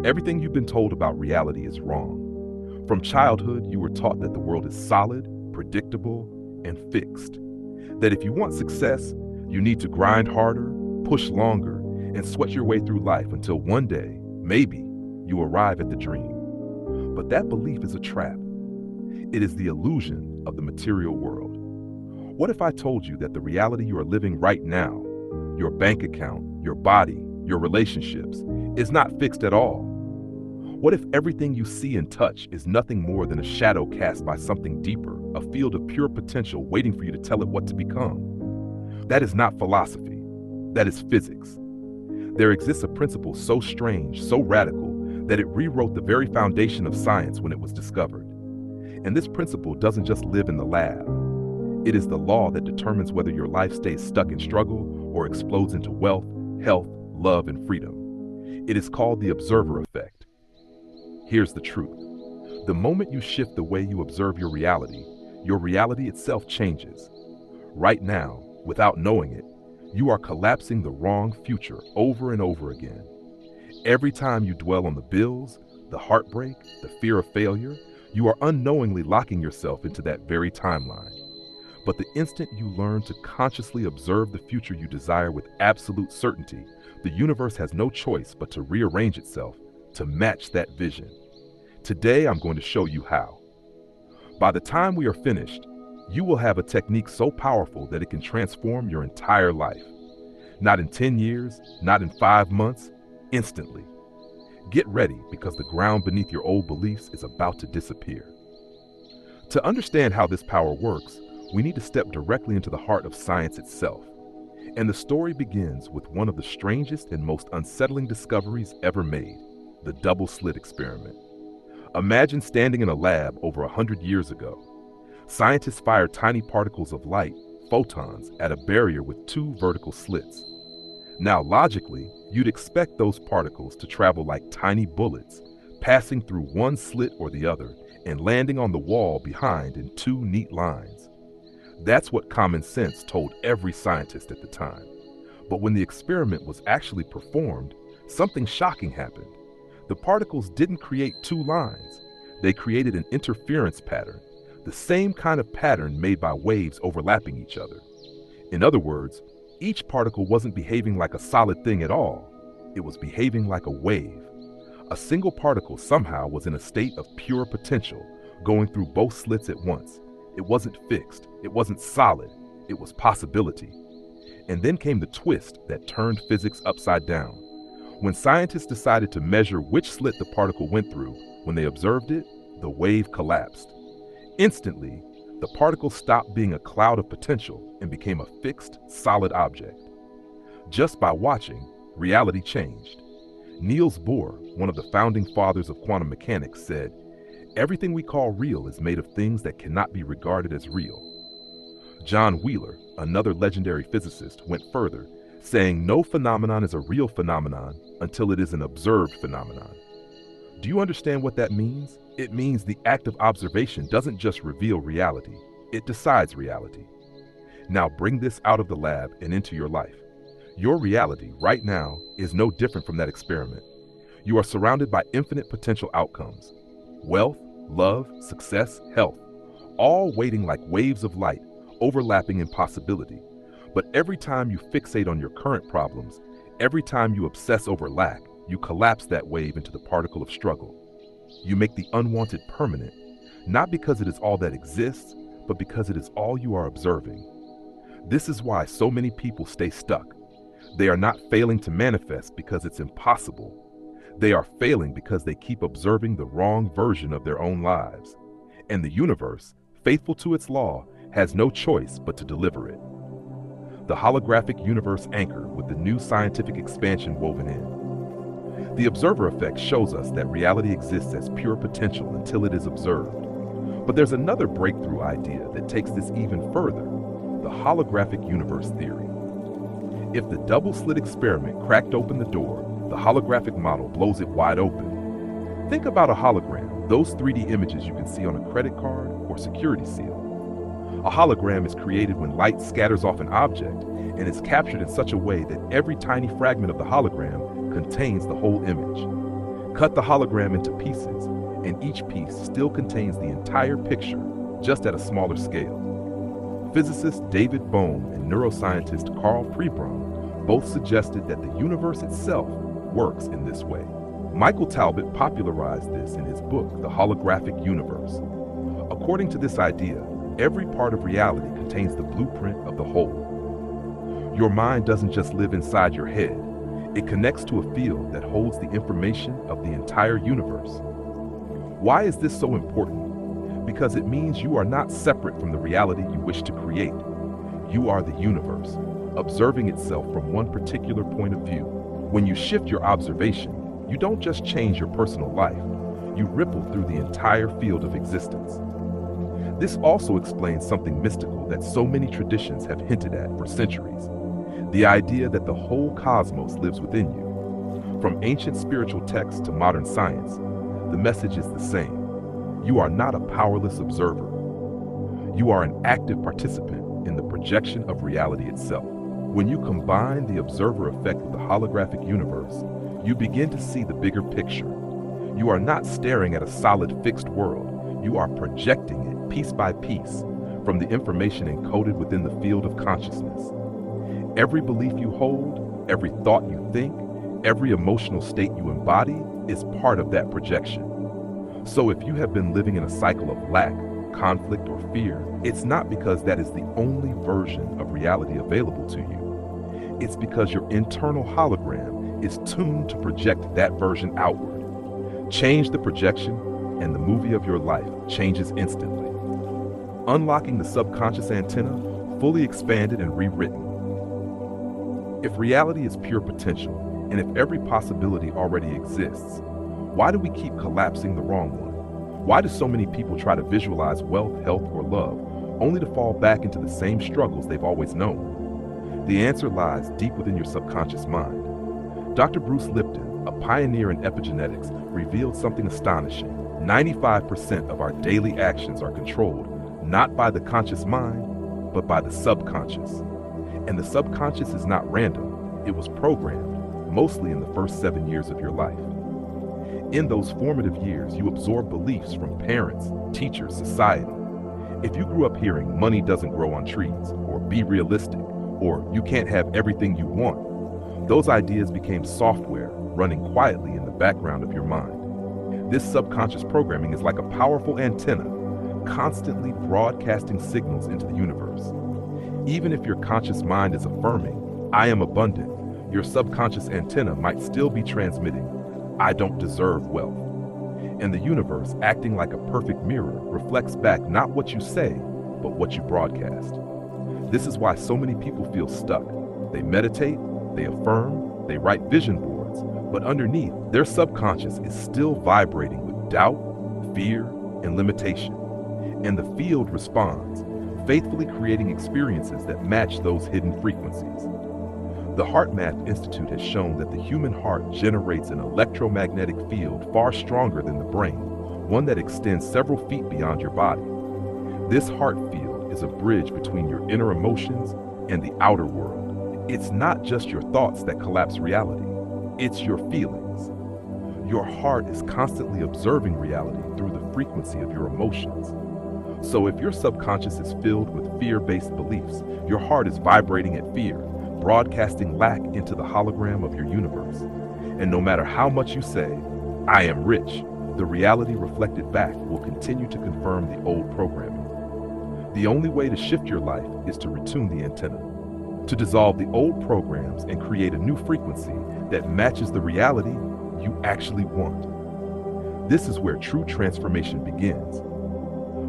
Everything you've been told about reality is wrong. From childhood, you were taught that the world is solid, predictable, and fixed. That if you want success, you need to grind harder, push longer, and sweat your way through life until one day, maybe, you arrive at the dream. But that belief is a trap. It is the illusion of the material world. What if I told you that the reality you are living right now, your bank account, your body, your relationships, is not fixed at all? What if everything you see and touch is nothing more than a shadow cast by something deeper, a field of pure potential waiting for you to tell it what to become? That is not philosophy. That is physics. There exists a principle so strange, so radical, that it rewrote the very foundation of science when it was discovered. And this principle doesn't just live in the lab. It is the law that determines whether your life stays stuck in struggle or explodes into wealth, health, love, and freedom. It is called the observer effect. Here's the truth. The moment you shift the way you observe your reality itself changes. Right now, without knowing it, you are collapsing the wrong future over and over again. Every time you dwell on the bills, the heartbreak, the fear of failure, you are unknowingly locking yourself into that very timeline. But the instant you learn to consciously observe the future you desire with absolute certainty, the universe has no choice but to rearrange itself to match that vision. Today, I'm going to show you how. By the time we are finished, you will have a technique so powerful that it can transform your entire life. Not in 10 years, not in 5 months, instantly. Get ready because the ground beneath your old beliefs is about to disappear. To understand how this power works, we need to step directly into the heart of science itself. And the story begins with one of the strangest and most unsettling discoveries ever made, the double-slit experiment. Imagine standing in a lab over 100 years ago. Scientists fired tiny particles of light, photons, at a barrier with 2 vertical slits. Now, logically, you'd expect those particles to travel like tiny bullets, passing through one slit or the other and landing on the wall behind in 2 neat lines. That's what common sense told every scientist at the time. But when the experiment was actually performed, something shocking happened. The particles didn't create 2 lines. They created an interference pattern, the same kind of pattern made by waves overlapping each other. In other words, each particle wasn't behaving like a solid thing at all. It was behaving like a wave. A single particle somehow was in a state of pure potential, going through both slits at once. It wasn't fixed. It wasn't solid. It was possibility. And then came the twist that turned physics upside down. When scientists decided to measure which slit the particle went through, when they observed it, the wave collapsed. Instantly, the particle stopped being a cloud of potential and became a fixed, solid object. Just by watching, reality changed. Niels Bohr, one of the founding fathers of quantum mechanics, said, "Everything we call real is made of things that cannot be regarded as real." John Wheeler, another legendary physicist, went further, saying no phenomenon is a real phenomenon until it is an observed phenomenon. Do you understand what that means? It means the act of observation doesn't just reveal reality, it decides reality. Now bring this out of the lab and into your life. Your reality right now is no different from that experiment. You are surrounded by infinite potential outcomes. Wealth, love, success, health, all waiting like waves of light, overlapping in possibility. But every time you fixate on your current problems, every time you obsess over lack, you collapse that wave into the particle of struggle. You make the unwanted permanent, not because it is all that exists, but because it is all you are observing. This is why so many people stay stuck. They are not failing to manifest because it's impossible. They are failing because they keep observing the wrong version of their own lives. And the universe, faithful to its law, has no choice but to deliver it. The holographic universe anchor with the new scientific expansion woven in. The observer effect shows us that reality exists as pure potential until it is observed. But there's another breakthrough idea that takes this even further, the holographic universe theory. If the double-slit experiment cracked open the door, the holographic model blows it wide open. Think about a hologram, those 3D images you can see on a credit card or security seal. A hologram is created when light scatters off an object and is captured in such a way that every tiny fragment of the hologram contains the whole image. Cut the hologram into pieces, and each piece still contains the entire picture, just at a smaller scale. Physicist David Bohm and neuroscientist Carl Pribram both suggested that the universe itself works in this way. Michael Talbot popularized this in his book, The Holographic Universe. According to this idea, every part of reality contains the blueprint of the whole. Your mind doesn't just live inside your head. It connects to a field that holds the information of the entire universe. Why is this so important? Because it means you are not separate from the reality you wish to create. You are the universe, observing itself from one particular point of view. When you shift your observation, you don't just change your personal life, you ripple through the entire field of existence. This also explains something mystical that so many traditions have hinted at for centuries: the idea that the whole cosmos lives within you. From ancient spiritual texts to modern science, the message is the same. You are not a powerless observer. You are an active participant in the projection of reality itself. When you combine the observer effect with the holographic universe, you begin to see the bigger picture. You are not staring at a solid, fixed world. You are projecting it piece by piece from the information encoded within the field of consciousness. Every belief you hold, every thought you think, every emotional state you embody is part of that projection. So if you have been living in a cycle of lack, conflict, or fear, it's not because that is the only version of reality available to you. It's because your internal hologram is tuned to project that version outward. Change the projection, and the movie of your life changes instantly. Unlocking the subconscious antenna, fully expanded and rewritten. If reality is pure potential, and if every possibility already exists, why do we keep collapsing the wrong one? Why do so many people try to visualize wealth, health, or love, only to fall back into the same struggles they've always known? The answer lies deep within your subconscious mind. Dr. Bruce Lipton, a pioneer in epigenetics, revealed something astonishing. 95% of our daily actions are controlled not by the conscious mind, but by the subconscious. And the subconscious is not random. It was programmed, mostly in the first 7 years of your life. In those formative years, you absorb beliefs from parents, teachers, society. If you grew up hearing money doesn't grow on trees, or be realistic, or you can't have everything you want, those ideas became software running quietly in the background of your mind. This subconscious programming is like a powerful antenna, constantly broadcasting signals into the universe. Even if your conscious mind is affirming, "I am abundant," your subconscious antenna might still be transmitting, "I don't deserve wealth." And the universe, acting like a perfect mirror, reflects back not what you say, but what you broadcast. This is why so many people feel stuck. They meditate, they affirm, they write vision boards, but underneath, their subconscious is still vibrating with doubt, fear, and limitation. And the field responds, faithfully creating experiences that match those hidden frequencies. The HeartMath Institute has shown that the human heart generates an electromagnetic field far stronger than the brain, one that extends several feet beyond your body. This heart field is a bridge between your inner emotions and the outer world. It's not just your thoughts that collapse reality, it's your feelings. Your heart is constantly observing reality through the frequency of your emotions. So if your subconscious is filled with fear-based beliefs, your heart is vibrating at fear, broadcasting lack into the hologram of your universe. And no matter how much you say, "I am rich," the reality reflected back will continue to confirm the old programming. The only way to shift your life is to retune the antenna, to dissolve the old programs and create a new frequency that matches the reality you actually want. This is where true transformation begins.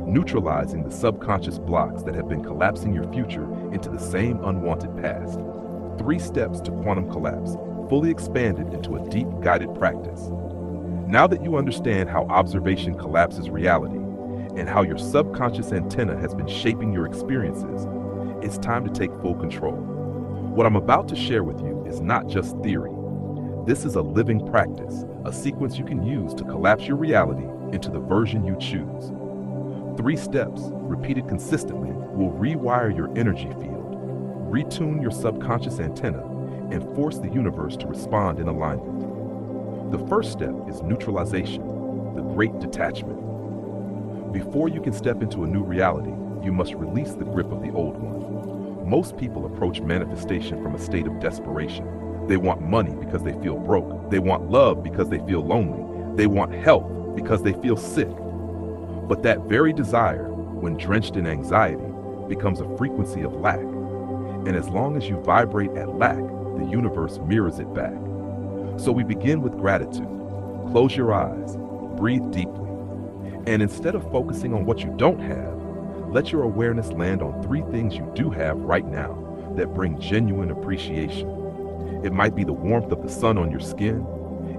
Neutralizing the subconscious blocks that have been collapsing your future into the same unwanted past. 3 steps to quantum collapse, fully expanded into a deep guided practice. Now that you understand how observation collapses reality and how your subconscious antenna has been shaping your experiences, it's time to take full control. What I'm about to share with you is not just theory. This is a living practice, a sequence you can use to collapse your reality into the version you choose. 3 steps, repeated consistently, will rewire your energy field, retune your subconscious antenna, and force the universe to respond in alignment. The first step is neutralization, the great detachment. Before you can step into a new reality, you must release the grip of the old one. Most people approach manifestation from a state of desperation. They want money because they feel broke. They want love because they feel lonely. They want health because they feel sick. But that very desire, when drenched in anxiety, becomes a frequency of lack. And as long as you vibrate at lack, the universe mirrors it back. So we begin with gratitude. Close your eyes, breathe deeply, and instead of focusing on what you don't have, let your awareness land on 3 things you do have right now that bring genuine appreciation. It might be the warmth of the sun on your skin.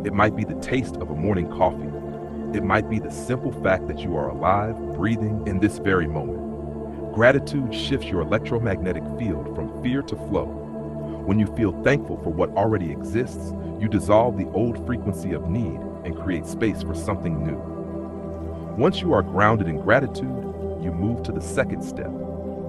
It might be the taste of a morning coffee. It might be the simple fact that you are alive, breathing in this very moment. Gratitude shifts your electromagnetic field from fear to flow. When you feel thankful for what already exists, you dissolve the old frequency of need and create space for something new. Once you are grounded in gratitude, you move to the second step,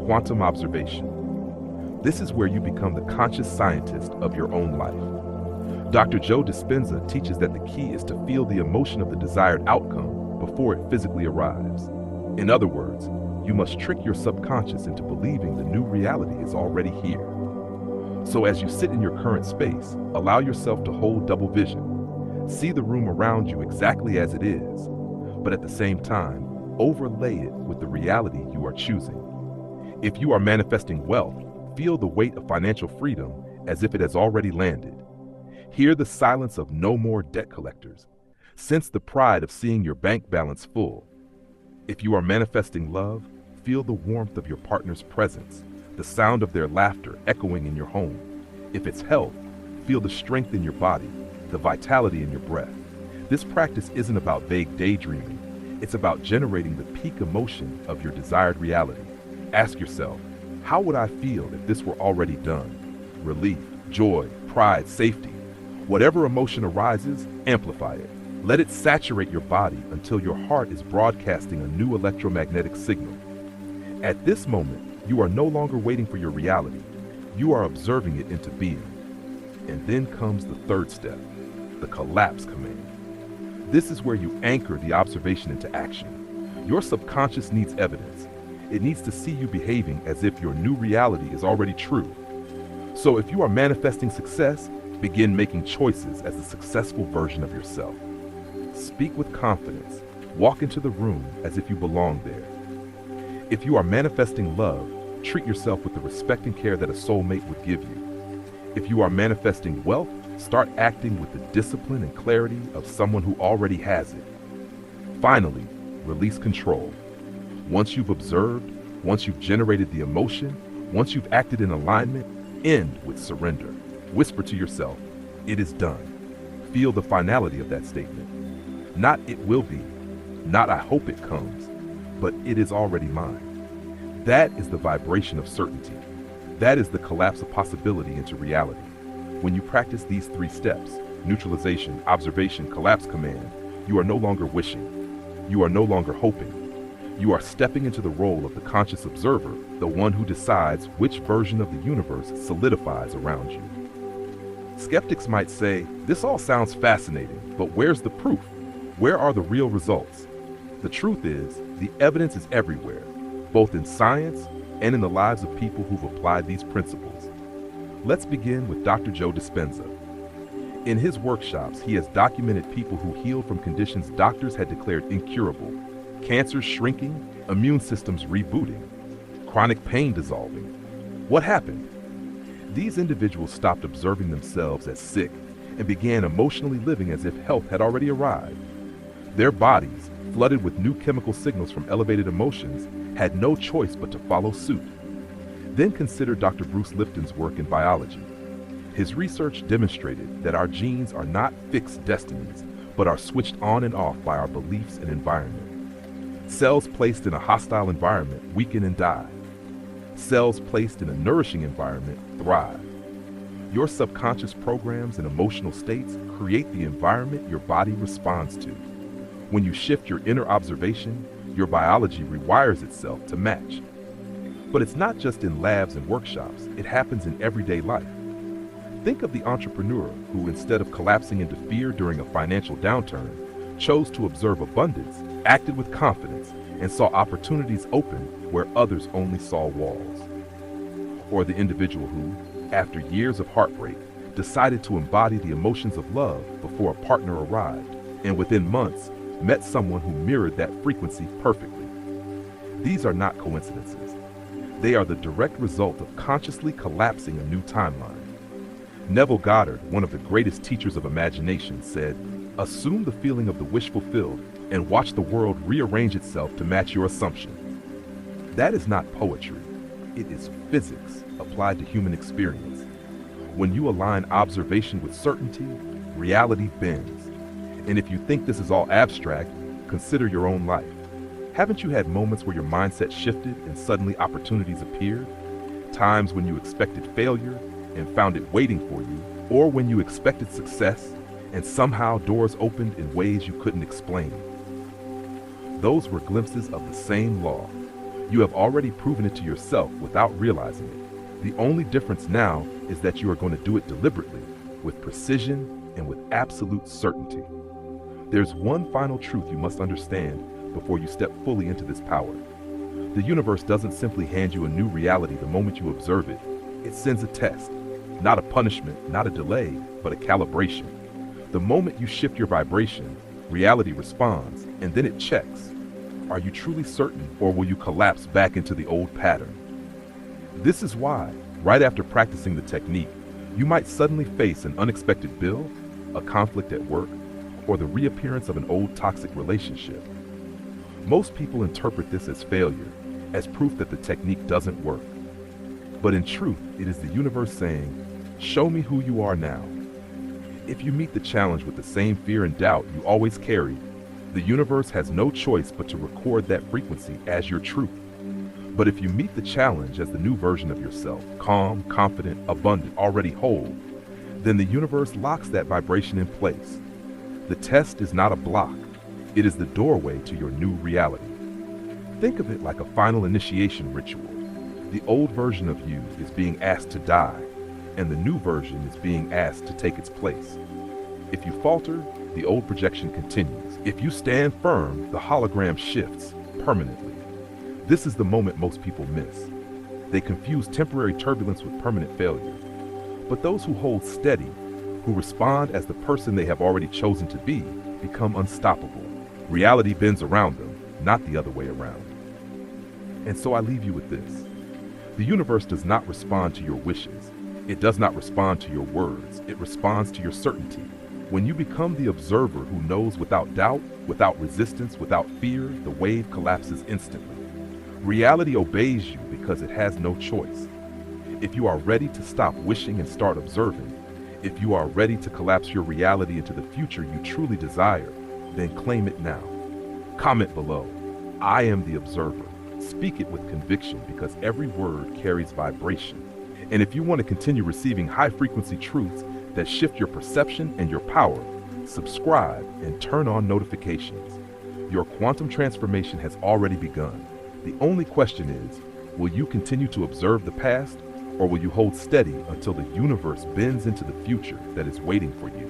quantum observation. This is where you become the conscious scientist of your own life. Dr. Joe Dispenza teaches that the key is to feel the emotion of the desired outcome before it physically arrives. In other words, you must trick your subconscious into believing the new reality is already here. So as you sit in your current space, allow yourself to hold double vision. See the room around you exactly as it is, but at the same time, overlay it with the reality you are choosing. If you are manifesting wealth, feel the weight of financial freedom as if it has already landed. Hear the silence of no more debt collectors. Sense the pride of seeing your bank balance full. If you are manifesting love, feel the warmth of your partner's presence, the sound of their laughter echoing in your home. If it's health, feel the strength in your body, the vitality in your breath. This practice isn't about vague daydreaming. It's about generating the peak emotion of your desired reality. Ask yourself, how would I feel if this were already done? Relief, joy, pride, safety. Whatever emotion arises, amplify it. Let it saturate your body until your heart is broadcasting a new electromagnetic signal. At this moment, you are no longer waiting for your reality. You are observing it into being. And then comes the third step, the collapse command. This is where you anchor the observation into action. Your subconscious needs evidence. It needs to see you behaving as if your new reality is already true. So if you are manifesting success, begin making choices as a successful version of yourself. Speak with confidence. Walk into the room as if you belong there. If you are manifesting love, treat yourself with the respect and care that a soulmate would give you. If you are manifesting wealth, start acting with the discipline and clarity of someone who already has it. Finally, release control. Once you've observed, once you've generated the emotion, once you've acted in alignment, end with surrender. Whisper to yourself, it is done. Feel the finality of that statement. Not it will be, not I hope it comes, but it is already mine. That is the vibration of certainty. That is the collapse of possibility into reality. When you practice these 3 steps, neutralization, observation, collapse command, you are no longer wishing. You are no longer hoping. You are stepping into the role of the conscious observer, the one who decides which version of the universe solidifies around you. Skeptics might say, this all sounds fascinating, but where's the proof? Where are the real results? The truth is, the evidence is everywhere, both in science and in the lives of people who've applied these principles. Let's begin with Dr. Joe Dispenza. In his workshops, he has documented people who healed from conditions doctors had declared incurable. Cancer shrinking, immune systems rebooting, chronic pain dissolving. What happened? These individuals stopped observing themselves as sick and began emotionally living as if health had already arrived. Their bodies, flooded with new chemical signals from elevated emotions, had no choice but to follow suit. Then consider Dr. Bruce Lipton's work in biology. His research demonstrated that our genes are not fixed destinies, but are switched on and off by our beliefs and environment. Cells placed in a hostile environment weaken and die. Cells placed in a nourishing environment thrive. Your subconscious programs and emotional states create the environment your body responds to. When you shift your inner observation, your biology rewires itself to match. But it's not just in labs and workshops, it happens in everyday life. Think of the entrepreneur who, instead of collapsing into fear during a financial downturn, chose to observe abundance, acted with confidence, and saw opportunities open where others only saw walls. Or the individual who, after years of heartbreak, decided to embody the emotions of love before a partner arrived, and within months, met someone who mirrored that frequency perfectly. These are not coincidences. They are the direct result of consciously collapsing a new timeline. Neville Goddard, one of the greatest teachers of imagination, said, "Assume the feeling of the wish fulfilled and watch the world rearrange itself to match your assumption." That is not poetry. It is physics applied to human experience. When you align observation with certainty, reality bends. And if you think this is all abstract, consider your own life. Haven't you had moments where your mindset shifted and suddenly opportunities appeared? Times when you expected failure and found it waiting for you, or when you expected success and somehow doors opened in ways you couldn't explain. Those were glimpses of the same law. You have already proven it to yourself without realizing it. The only difference now is that you are going to do it deliberately, with precision and with absolute certainty. There's one final truth you must understand before you step fully into this power. The universe doesn't simply hand you a new reality the moment you observe it. It sends a test, not a punishment, not a delay, but a calibration. The moment you shift your vibration, reality responds, and then it checks. Are you truly certain, or will you collapse back into the old pattern? This is why, right after practicing the technique, you might suddenly face an unexpected bill, a conflict at work, or the reappearance of an old toxic relationship. Most people interpret this as failure, as proof that the technique doesn't work. But in truth, it is the universe saying, "Show me who you are now." If you meet the challenge with the same fear and doubt you always carried, the universe has no choice but to record that frequency as your truth. But if you meet the challenge as the new version of yourself, calm, confident, abundant, already whole, then the universe locks that vibration in place. The test is not a block. It is the doorway to your new reality. Think of it like a final initiation ritual. The old version of you is being asked to die, and the new version is being asked to take its place. If you falter, the old projection continues. If you stand firm, the hologram shifts permanently. This is the moment most people miss. They confuse temporary turbulence with permanent failure. But those who hold steady, who respond as the person they have already chosen to be, become unstoppable. Reality bends around them, not the other way around. And so I leave you with this. The universe does not respond to your wishes. It does not respond to your words. It responds to your certainty. When you become the observer who knows without doubt, without resistance, without fear, the wave collapses instantly. Reality obeys you because it has no choice. If you are ready to stop wishing and start observing, if you are ready to collapse your reality into the future you truly desire, then claim it now. Comment below, "I am the observer." Speak it with conviction because every word carries vibration. And if you want to continue receiving high-frequency truths that shift your perception and your power, subscribe and turn on notifications. Your quantum transformation has already begun. The only question is, will you continue to observe the past, or will you hold steady until the universe bends into the future that is waiting for you?